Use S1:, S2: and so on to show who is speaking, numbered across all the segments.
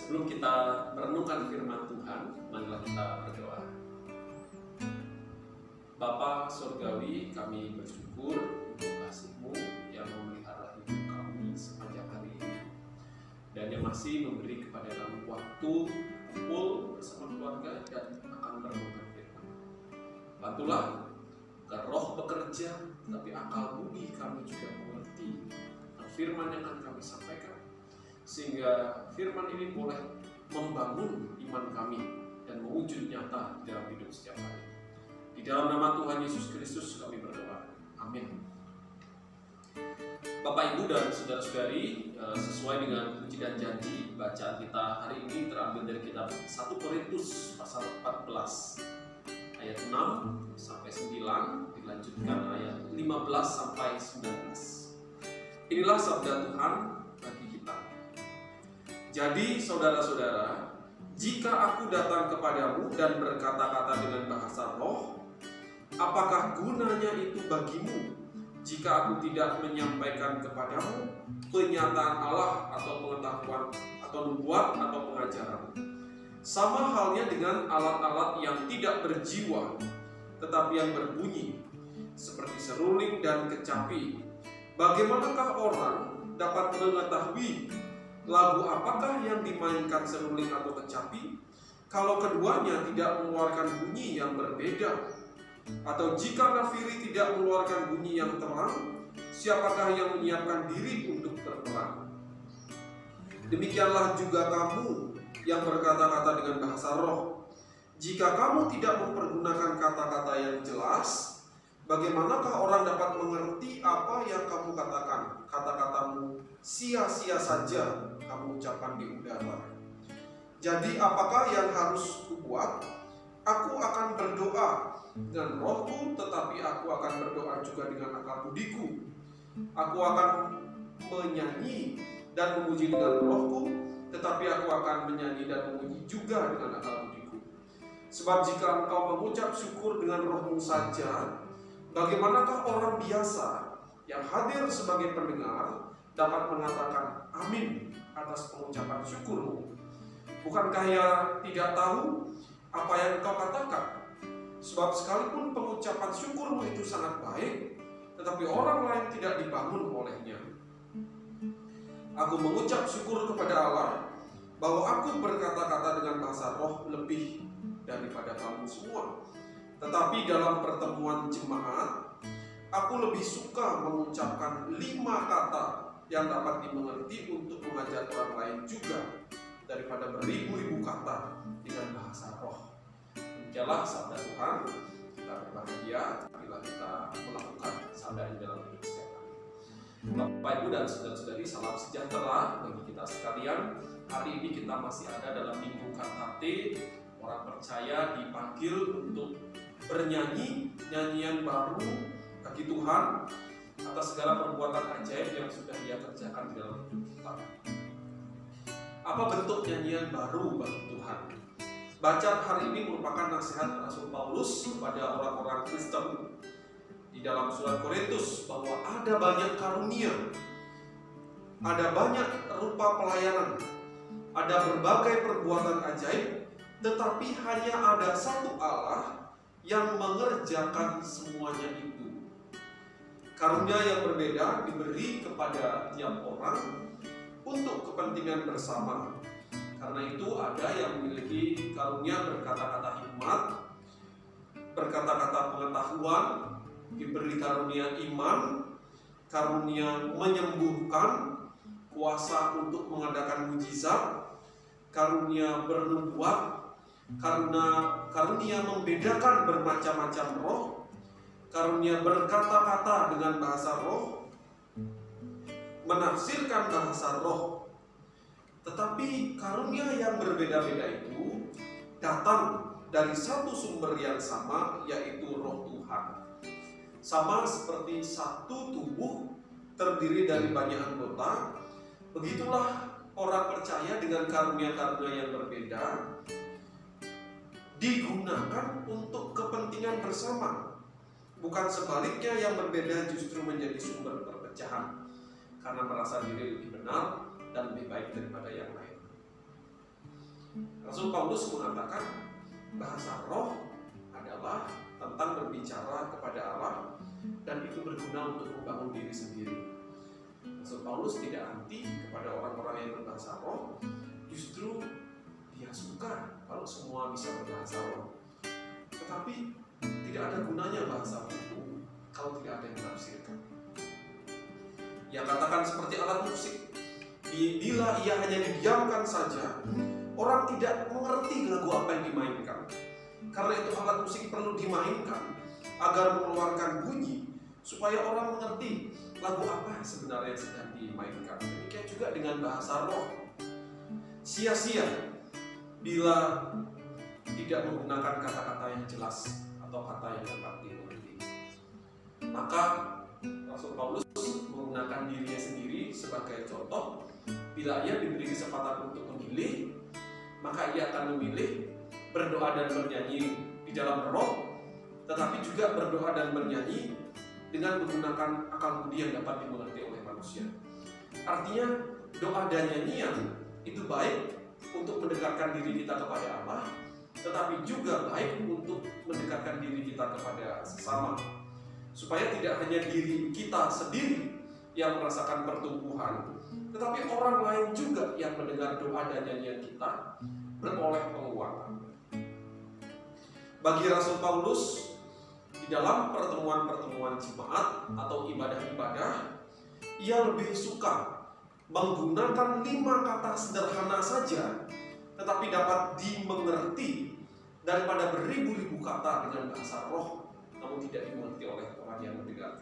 S1: Sebelum kita merenungkan firman Tuhan, marilah kita berdoa. Bapa Surgawi, kami bersyukur untuk kasih-Mu yang memelihara hidup kami sepanjang hari ini, dan yang masih memberi kepada kami waktu kumpul bersama keluarga dan akan merenungkan firman. Bantulah agar Roh bekerja, tapi akal budi kami juga mengerti firman yang akan kami sampaikan, sehingga firman ini boleh membangun iman kami dan mewujud nyata di dalam hidup setiap hari. Di dalam nama Tuhan Yesus Kristus kami berdoa. Amin. Bapak, Ibu, dan saudara-saudari, sesuai dengan puji dan janji, bacaan kita hari ini terambil dari kitab 1 Korintus pasal 14 ayat 6 sampai 9, dilanjutkan ayat 15 sampai 19. Inilah sabda Tuhan bagi kita. Jadi saudara-saudara, jika aku datang kepadamu dan berkata-kata dengan bahasa roh, apakah gunanya itu bagimu jika aku tidak menyampaikan kepadamu kenyataan Allah atau pengetahuan atau nubuat atau pengajaran? Sama halnya dengan alat-alat yang tidak berjiwa tetapi yang berbunyi seperti seruling dan kecapi. Bagaimanakah orang dapat mengetahui lagu apakah yang dimainkan seruling atau kecapi kalau keduanya tidak mengeluarkan bunyi yang berbeda? Atau jika nafiri tidak mengeluarkan bunyi yang terang, siapakah yang menyiapkan diri untuk berperang? Demikianlah juga kamu yang berkata-kata dengan bahasa roh. Jika kamu tidak mempergunakan kata-kata yang jelas, bagaimanakah orang dapat mengerti apa yang kamu katakan? Kata-katamu sia-sia saja kamu ucapkan di udara. Jadi apakah yang harus kubuat? Aku akan berdoa dengan rohku, tetapi aku akan berdoa juga dengan akal budiku. Aku akan menyanyi dan memuji dengan rohku, tetapi aku akan menyanyi dan memuji juga dengan akal budiku. Sebab jika engkau mengucap syukur dengan rohmu saja, bagaimanakah orang biasa yang hadir sebagai pendengar dapat mengatakan amin atas pengucapan syukurmu? Bukankah ia tidak tahu apa yang engkau katakan? Sebab sekalipun pengucapan syukurmu itu sangat baik, tetapi orang lain tidak dibangun olehnya. Aku mengucap syukur kepada Allah bahwa aku berkata-kata dengan bahasa roh lebih daripada kamu semua. Tetapi dalam pertemuan jemaat, aku lebih suka mengucapkan 5 kata yang dapat dimengerti untuk mengajar orang lain juga daripada beribu-ribu kata dengan bahasa roh. Demikianlah sabda Tuhan. Kita berbahagia bila kita melakukan sabda ini dalam hidup setiap hari. Bapak, Ibu, dan saudara-saudari, salam sejahtera bagi kita sekalian. Hari ini kita masih ada dalam minggu KKT. Orang percaya dipanggil untuk bernyanyi nyanyian baru bagi Tuhan atas segala perbuatan ajaib yang sudah Dia kerjakan di dalam hidup kita. Apa bentuk nyanyian baru bagi Tuhan? Bacaan hari ini merupakan nasihat Rasul Paulus kepada orang-orang Kristen di dalam surat Korintus bahwa ada banyak karunia, ada banyak rupa pelayanan, ada berbagai perbuatan ajaib, tetapi hanya ada satu Allah yang mengerjakan semuanya itu. Karunia yang berbeda diberi kepada tiap orang untuk kepentingan bersama. Karena itu ada yang memiliki karunia berkata-kata hikmat, berkata-kata pengetahuan, diberi karunia iman, karunia menyembuhkan, kuasa untuk mengadakan mujizat, karunia bernubuat, karunia membedakan bermacam-macam roh, karunia berkata-kata dengan bahasa roh, menafsirkan bahasa roh. Tetapi karunia yang berbeda-beda itu datang dari satu sumber yang sama, yaitu Roh Tuhan. Sama seperti satu tubuh terdiri dari banyak anggota, begitulah orang percaya dengan karunia-karunia yang berbeda digunakan untuk kepentingan bersama. Bukan sebaliknya, yang berbeda justru menjadi sumber perpecahan karena merasa diri lebih benar dan lebih baik daripada yang lain. Rasul Paulus mengatakan bahasa roh adalah tentang berbicara kepada Allah dan itu berguna untuk membangun diri sendiri. Rasul Paulus tidak anti kepada orang-orang yang berbahasa roh, justru dia suka kalau semua bisa berbahasa roh. Tetapi tidak ada gunanya bahasa itu kalau tidak ada yang menafsirkan. Yang katakan seperti alat musik, bila ia hanya didiamkan saja, orang tidak mengerti lagu apa yang dimainkan. Karena itu alat musik perlu dimainkan agar mengeluarkan bunyi supaya orang mengerti lagu apa yang sebenarnya sedang dimainkan. Demikian juga dengan bahasa roh. Sia-sia bila tidak menggunakan kata-kata yang jelas atau kata yang dapat dimengerti. Maka Rasul Paulus menggunakan dirinya sendiri sebagai contoh. Bila ia diberi kesempatan untuk memilih, maka ia akan memilih berdoa dan bernyanyi di dalam roh, tetapi juga berdoa dan bernyanyi dengan menggunakan akal budi yang dapat dimengerti oleh manusia. Artinya doa dan nyanyian itu baik untuk mendekatkan diri kita kepada Allah, tetapi juga baik untuk mendekatkan diri kita kepada sesama, supaya tidak hanya diri kita sendiri yang merasakan pertumbuhan, tetapi orang lain juga yang mendengar doa dan nyanyian kita beroleh penguatan. Bagi Rasul Paulus, di dalam pertemuan-pertemuan jemaat atau ibadah-ibadah, ia lebih suka menggunakan 5 kata sederhana saja, tetapi dapat dimengerti, daripada beribu-ribu kata dengan bahasa roh, namun tidak dimengerti oleh orang yang mendengar.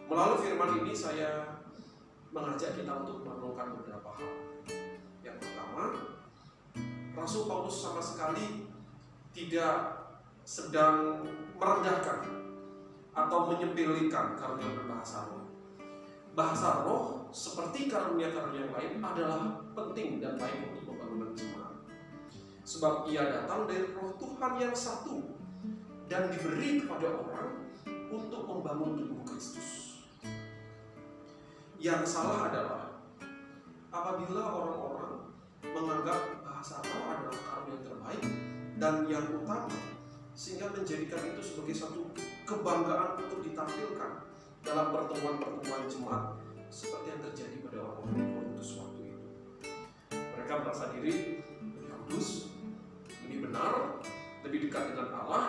S1: Melalui firman ini saya mengajak kita untuk merenungkan beberapa hal. Yang pertama, Rasul Paulus sama sekali tidak sedang merendahkan atau menyepelekan karunia berbahasa roh. Bahasa roh seperti karunia-karunia yang lain adalah penting dan baik untuk pembangunan jemaat. Sebab ia datang dari roh Tuhan yang satu dan diberi kepada orang untuk membangun tubuh Kristus. Yang salah adalah apabila orang-orang menganggap bahasa roh adalah karunia terbaik dan yang utama, sehingga menjadikan itu sebagai satu kebanggaan untuk ditampilkan dalam pertemuan-pertemuan jemaat seperti yang terjadi pada orang-orang di Korintus waktu itu. Mereka merasa diri lebih kudus, lebih benar, lebih dekat dengan Allah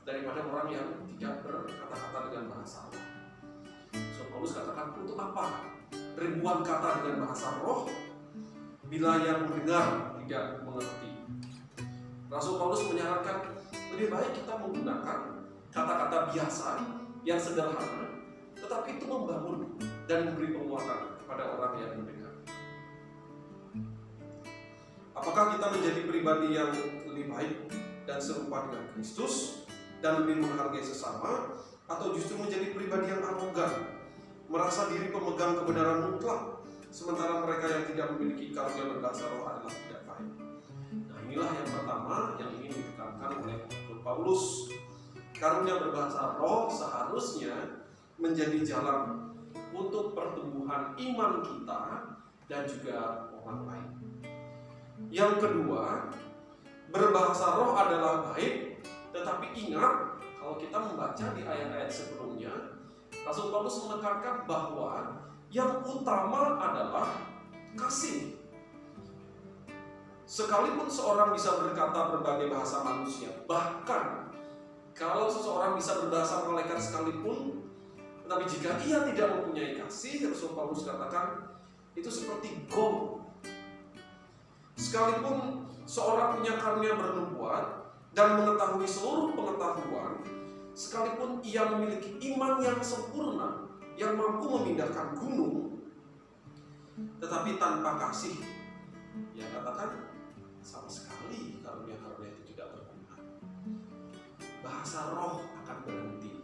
S1: daripada orang yang tidak berkata-kata dengan bahasa roh. So, Paulus katakan, untuk apa ribuan kata dengan bahasa roh bila yang mendengar tidak mengerti? Rasul Paulus menyarankan lebih baik kita menggunakan kata-kata biasa yang sederhana, tetapi itu membangun dan memberi penguatan kepada orang yang mendengar. Apakah kita menjadi pribadi yang lebih baik dan serupa dengan Kristus dan lebih menghargai sesama, atau justru menjadi pribadi yang arogan, merasa diri pemegang kebenaran mutlak, sementara mereka yang tidak memiliki karunia berbahasa roh adalah tidak baik? Nah, inilah yang pertama yang ingin ditekankan oleh Paulus. Karunia berbahasa roh seharusnya menjadi jalan untuk pertumbuhan iman kita dan juga orang lain. Yang kedua, berbahasa roh adalah baik, tetapi ingat, kalau kita membaca di ayat-ayat sebelumnya, Rasul Paulus menekankan bahwa yang utama adalah kasih. Sekalipun seorang bisa berkata berbagai bahasa manusia, bahkan kalau seseorang bisa berbahasa malaikat sekalipun, tetapi jika ia tidak mempunyai kasih, Rasul Paulus katakan itu seperti gong. Sekalipun seorang punya karunia bernubuat dan mengetahui seluruh pengetahuan, sekalipun ia memiliki iman yang sempurna, yang mampu memindahkan gunung, tetapi tanpa kasih, ia katakan sama sekali karunia-karunia itu tidak berguna. Bahasa roh akan berhenti,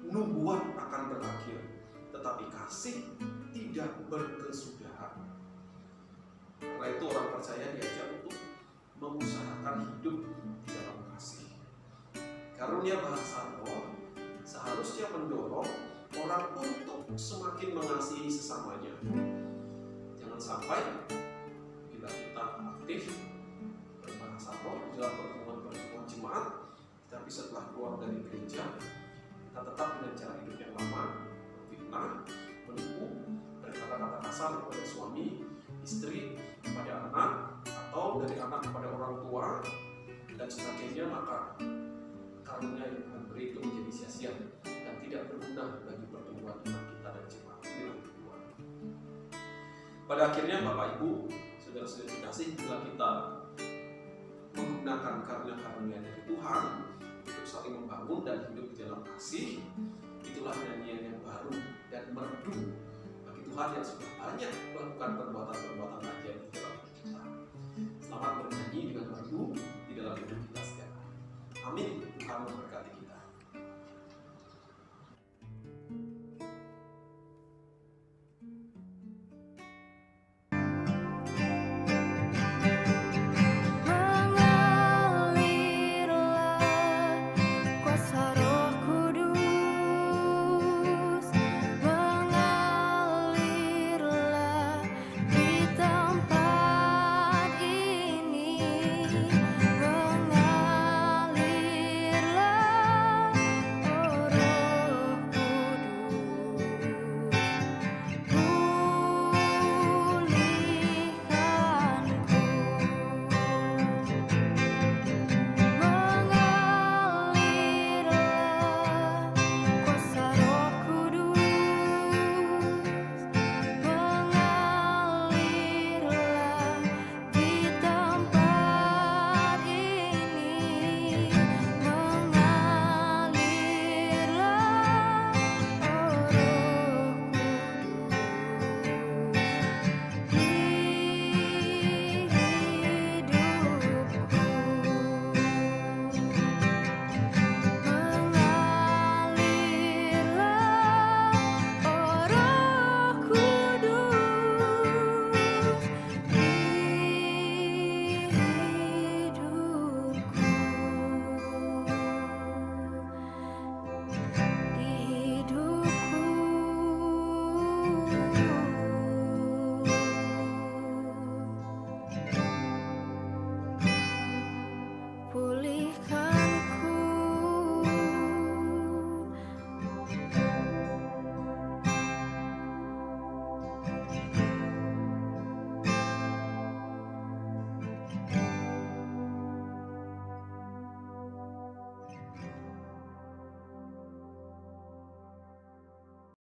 S1: nubuat akan berakhir, tetapi kasih tidak berkesudahan. Karena itu orang percaya diajak untuk mengusahakan hidup di dalam kasih. Karunia bahasa roh seharusnya mendorong orang untuk semakin mengasihi sesamanya. Jangan sampai bila kita aktif berbahasa roh dalam pertemuan jemaat, tapi setelah keluar dari gereja kita tetap dengan cara hidup yang lama, fitnah, menipu, berkata-kata kasar kepada suami, istri, kepada anak, atau dari anak kepada orang tua dan sebagainya, maka karunia yang Tuhan beri itu menjadi sia-sia dan tidak berguna bagi pertumbuhan iman kita dan jemaat. Pada akhirnya Bapak Ibu, saudara-saudara kasih, bila kita menggunakan karunia-karunia dari Tuhan untuk saling membangun dan hidup di dalam kasih, itulah nyanyian yang baru dan merdu bagi Tuhan yang sudah banyak melakukan perbuatan-perbuatan ajaib di dalam hidup kita. Selamat bernyanyi dengan merdu di dalam hidup kita setiap hari. Amin. Tuhan memberkati kita.